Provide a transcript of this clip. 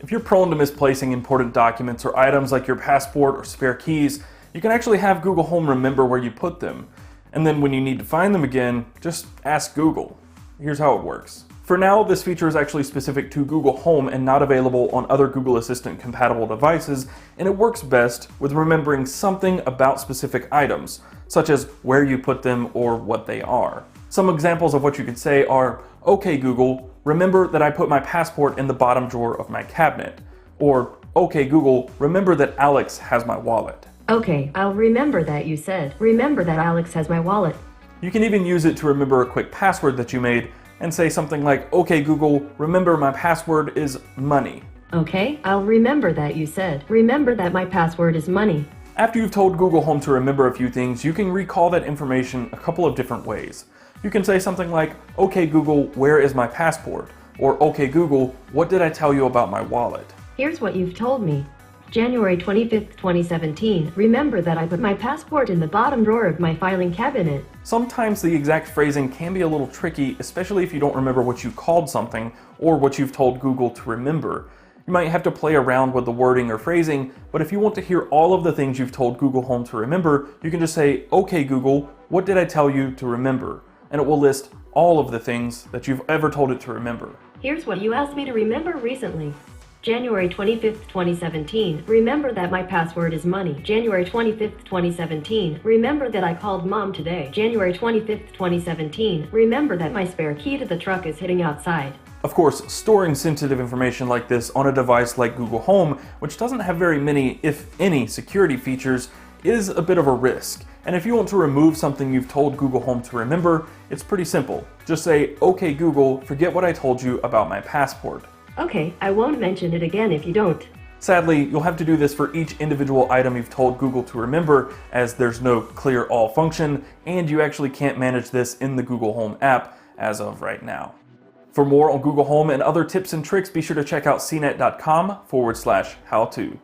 If you're prone to misplacing important documents or items like your passport or spare keys, you can actually have Google Home remember where you put them. And then when you need to find them again, just ask Google. Here's how it works. For now, this feature is actually specific to Google Home and not available on other Google Assistant compatible devices, and it works best with remembering something about specific items, such as where you put them or what they are. Some examples of what you could say are, "Okay Google, remember that I put my passport in the bottom drawer of my cabinet." Or, "Okay Google, remember that Alex has my wallet." Okay, I'll remember that you said. Remember that Alex has my wallet. You can even use it to remember a quick password that you made and say something like, "Okay Google, remember my password is money." Okay, I'll remember that you said. Remember that my password is money. After you've told Google Home to remember a few things, you can recall that information a couple of different ways. You can say something like, "Okay Google, where is my passport?" Or, "Okay Google, what did I tell you about my wallet?" Here's what you've told me. January 25th, 2017. Remember that I put my passport in the bottom drawer of my filing cabinet. Sometimes the exact phrasing can be a little tricky, especially if you don't remember what you called something or what you've told Google to remember. You might have to play around with the wording or phrasing, but if you want to hear all of the things you've told Google Home to remember, you can just say, "Okay Google, what did I tell you to remember?" And it will list all of the things that you've ever told it to remember. Here's what you asked me to remember recently. January 25th, 2017. Remember that my password is money. January 25th, 2017. Remember that I called mom today. January 25th, 2017. Remember that my spare key to the truck is hitting outside. Of course, storing sensitive information like this on a device like Google Home, which doesn't have very many, if any, security features, is a bit of a risk. And if you want to remove something you've told Google Home to remember, it's pretty simple. Just say, "Okay Google, forget what I told you about my passport." Okay, I won't mention it again if you don't. Sadly, you'll have to do this for each individual item you've told Google to remember, as there's no clear all function, and you actually can't manage this in the Google Home app as of right now. For more on Google Home and other tips and tricks, be sure to check out cnet.com/how-to.